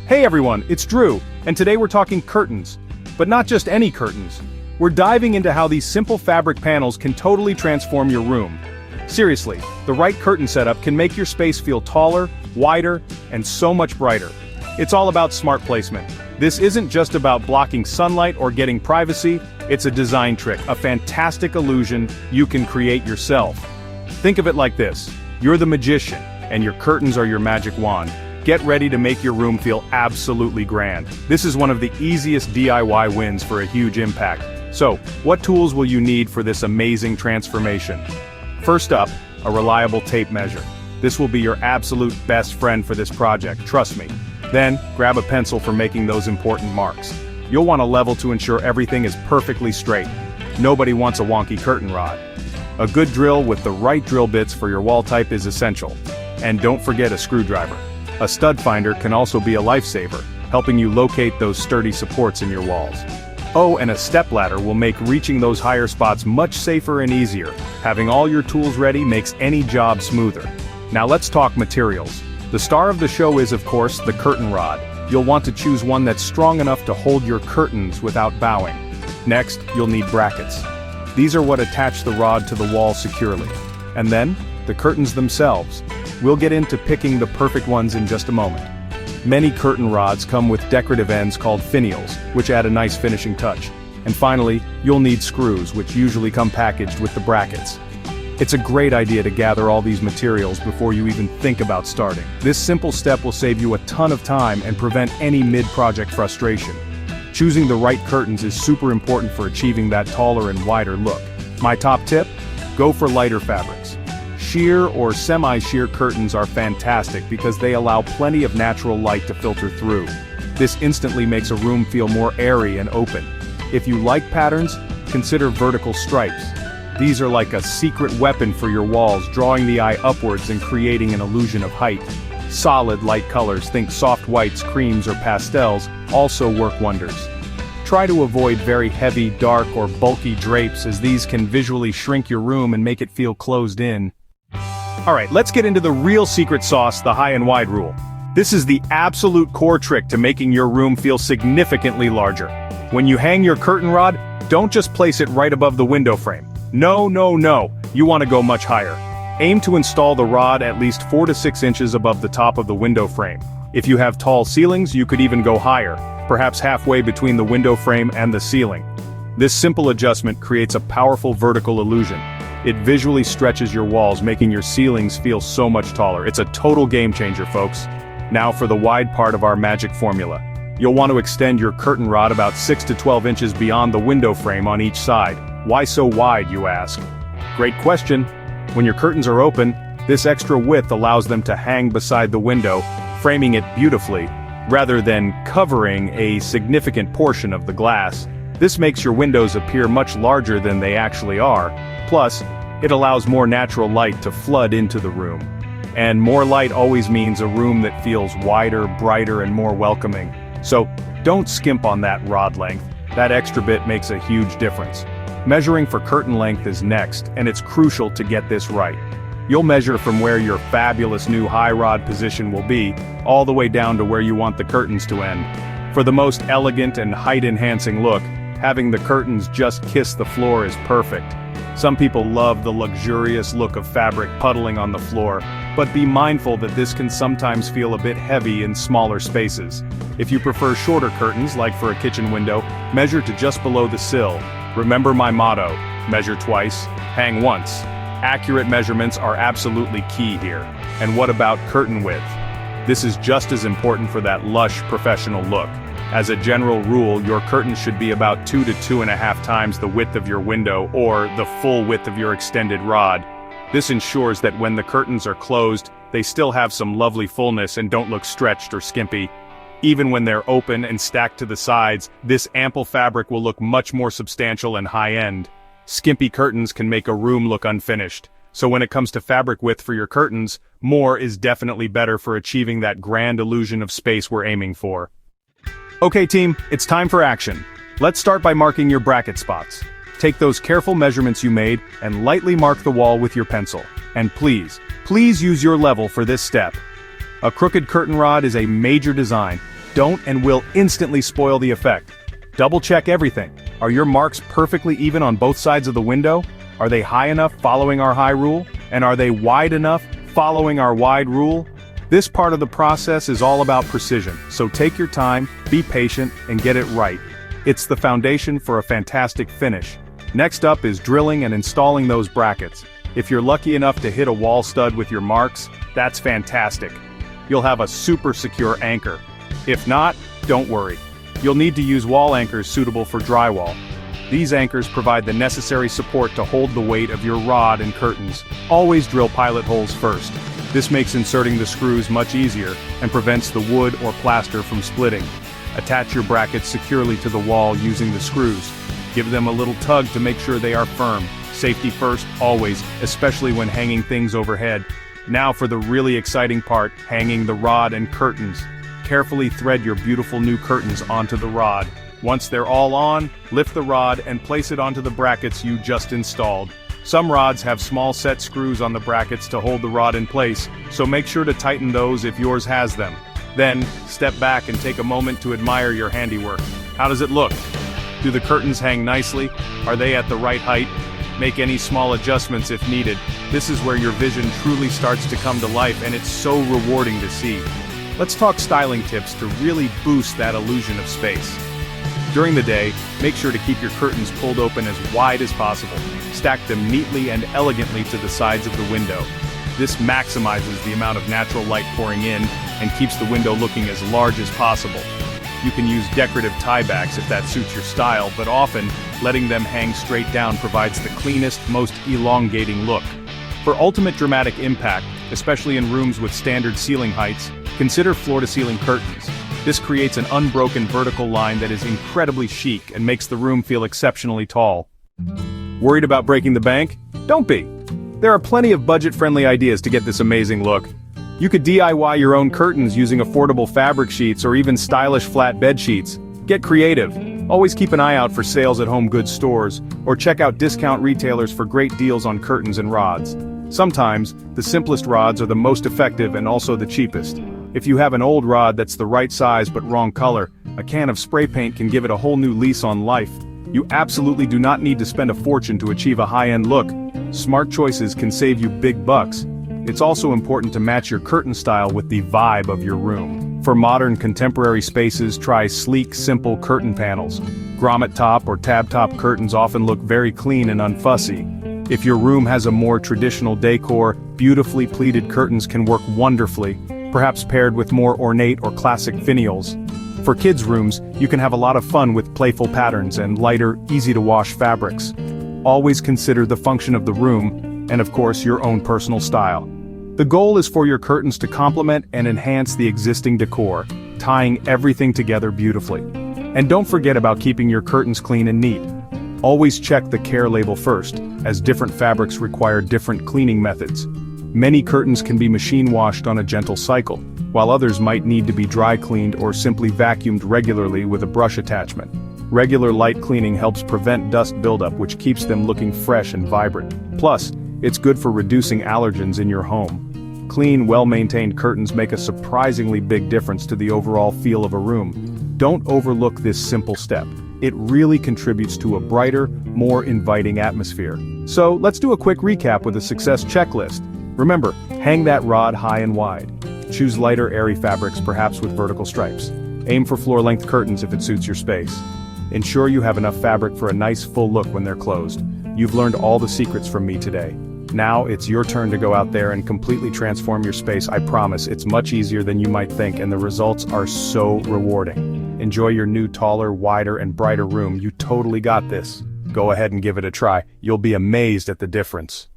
Hey everyone, it's Drew, and today we're talking curtains. But not just any curtains. We're diving into how these simple fabric panels can totally transform your room. Seriously, the right curtain setup can make your space feel taller, wider, and so much brighter. It's all about smart placement. This isn't just about blocking sunlight or getting privacy, it's a design trick, a fantastic illusion you can create yourself. Think of it like this: you're the magician, and your curtains are your magic wand. Get ready to make your room feel absolutely grand. This is one of the easiest DIY wins for a huge impact. So, what tools will you need for this amazing transformation? First up, a reliable tape measure. This will be your absolute best friend for this project, trust me. Then, grab a pencil for making those important marks. You'll want a level to ensure everything is perfectly straight. Nobody wants a wonky curtain rod. A good drill with the right drill bits for your wall type is essential. And don't forget a screwdriver. A stud finder can also be a lifesaver, helping you locate those sturdy supports in your walls. Oh, and a stepladder will make reaching those higher spots much safer and easier. Having all your tools ready makes any job smoother. Now let's talk materials. The star of the show is, of course, the curtain rod. You'll want to choose one that's strong enough to hold your curtains without bowing. Next, you'll need brackets. These are what attach the rod to the wall securely. And then, the curtains themselves. We'll get into picking the perfect ones in just a moment. Many curtain rods come with decorative ends called finials, which add a nice finishing touch. And finally, you'll need screws, which usually come packaged with the brackets. It's a great idea to gather all these materials before you even think about starting. This simple step will save you a ton of time and prevent any mid-project frustration. Choosing the right curtains is super important for achieving that taller and wider look. My top tip? Go for lighter fabrics. Sheer or semi-sheer curtains are fantastic because they allow plenty of natural light to filter through. This instantly makes a room feel more airy and open. If you like patterns, consider vertical stripes. These are like a secret weapon for your walls, drawing the eye upwards and creating an illusion of height. Solid light colors, think soft whites, creams, or pastels, also work wonders. Try to avoid very heavy, dark, or bulky drapes, as these can visually shrink your room and make it feel closed in. Alright, let's get into the real secret sauce, the high and wide rule. This is the absolute core trick to making your room feel significantly larger. When you hang your curtain rod, don't just place it right above the window frame. No, you want to go much higher. Aim to install the rod at least 4 to 6 inches above the top of the window frame. If you have tall ceilings, you could even go higher, perhaps halfway between the window frame and the ceiling. This simple adjustment creates a powerful vertical illusion. It visually stretches your walls, making your ceilings feel so much taller. It's a total game changer, folks. Now for the wide part of our magic formula. You'll want to extend your curtain rod about 6 to 12 inches beyond the window frame on each side. Why so wide, you ask? Great question. When your curtains are open, this extra width allows them to hang beside the window, framing it beautifully, rather than covering a significant portion of the glass. This makes your windows appear much larger than they actually are. Plus, it allows more natural light to flood into the room. And more light always means a room that feels wider, brighter, and more welcoming. So, don't skimp on that rod length. That extra bit makes a huge difference. Measuring for curtain length is next, and it's crucial to get this right. You'll measure from where your fabulous new high rod position will be, all the way down to where you want the curtains to end. For the most elegant and height-enhancing look, having the curtains just kiss the floor is perfect. Some people love the luxurious look of fabric puddling on the floor, but be mindful that this can sometimes feel a bit heavy in smaller spaces. If you prefer shorter curtains, like for a kitchen window, measure to just below the sill. Remember my motto: measure twice, hang once. Accurate measurements are absolutely key here. And what about curtain width? This is just as important for that lush, professional look. As a general rule, your curtains should be about 2 to 2.5 times the width of your window, or the full width of your extended rod. This ensures that when the curtains are closed, they still have some lovely fullness and don't look stretched or skimpy. Even when they're open and stacked to the sides, this ample fabric will look much more substantial and high-end. Skimpy curtains can make a room look unfinished. So when it comes to fabric width for your curtains, more is definitely better for achieving that grand illusion of space we're aiming for. Okay team, it's time for action. Let's start by marking your bracket spots. Take those careful measurements you made and lightly mark the wall with your pencil. And please use your level for this step. A crooked curtain rod is a major design, don't and will instantly spoil the effect. Double check everything. Are your marks perfectly even on both sides of the window? Are they high enough following our high rule? And are they wide enough following our wide rule? This part of the process is all about precision, so take your time, be patient, and get it right. It's the foundation for a fantastic finish. Next up is drilling and installing those brackets. If you're lucky enough to hit a wall stud with your marks, that's fantastic. You'll have a super secure anchor. If not, don't worry. You'll need to use wall anchors suitable for drywall. These anchors provide the necessary support to hold the weight of your rod and curtains. Always drill pilot holes first. This makes inserting the screws much easier and prevents the wood or plaster from splitting. Attach your brackets securely to the wall using the screws. Give them a little tug to make sure they are firm. Safety first, always, especially when hanging things overhead. Now for the really exciting part, hanging the rod and curtains. Carefully thread your beautiful new curtains onto the rod. Once they're all on, lift the rod and place it onto the brackets you just installed. Some rods have small set screws on the brackets to hold the rod in place, so make sure to tighten those if yours has them. Then, step back and take a moment to admire your handiwork. How does it look? Do the curtains hang nicely? Are they at the right height? Make any small adjustments if needed. This is where your vision truly starts to come to life, and it's so rewarding to see. Let's talk styling tips to really boost that illusion of space. During the day, make sure to keep your curtains pulled open as wide as possible. Stack them neatly and elegantly to the sides of the window. This maximizes the amount of natural light pouring in and keeps the window looking as large as possible. You can use decorative tiebacks if that suits your style, but often, letting them hang straight down provides the cleanest, most elongating look. For ultimate dramatic impact, especially in rooms with standard ceiling heights, consider floor-to-ceiling curtains. This creates an unbroken vertical line that is incredibly chic and makes the room feel exceptionally tall. Worried about breaking the bank? Don't be. There are plenty of budget-friendly ideas to get this amazing look. You could DIY your own curtains using affordable fabric sheets or even stylish flat bed sheets. Get creative. Always keep an eye out for sales at home goods stores, or check out discount retailers for great deals on curtains and rods. Sometimes, the simplest rods are the most effective and also the cheapest. If you have an old rod that's the right size but wrong color, a can of spray paint can give it a whole new lease on life. You absolutely do not need to spend a fortune to achieve a high-end look. Smart choices can save you big bucks. It's also important to match your curtain style with the vibe of your room. For modern contemporary spaces, try sleek, simple curtain panels. Grommet top or tab top curtains often look very clean and unfussy. If your room has a more traditional decor, beautifully pleated curtains can work wonderfully, perhaps paired with more ornate or classic finials. For kids' rooms, you can have a lot of fun with playful patterns and lighter, easy-to-wash fabrics. Always consider the function of the room, and of course your own personal style. The goal is for your curtains to complement and enhance the existing decor, tying everything together beautifully. And don't forget about keeping your curtains clean and neat. Always check the care label first, as different fabrics require different cleaning methods. Many curtains can be machine washed on a gentle cycle, while others might need to be dry cleaned or simply vacuumed regularly with a brush attachment. Regular light cleaning helps prevent dust buildup, which keeps them looking fresh and vibrant. Plus, it's good for reducing allergens in your home. Clean, well-maintained curtains make a surprisingly big difference to the overall feel of a room. Don't overlook this simple step. It really contributes to a brighter, more inviting atmosphere. So, let's do a quick recap with a success checklist. Remember, hang that rod high and wide. Choose lighter, airy fabrics, perhaps with vertical stripes. Aim for floor-length curtains if it suits your space. Ensure you have enough fabric for a nice full look when they're closed. You've learned all the secrets from me today. Now it's your turn to go out there and completely transform your space. I promise it's much easier than you might think, and the results are so rewarding. Enjoy your new, taller, wider, and brighter room. You totally got this. Go ahead and give it a try. You'll be amazed at the difference.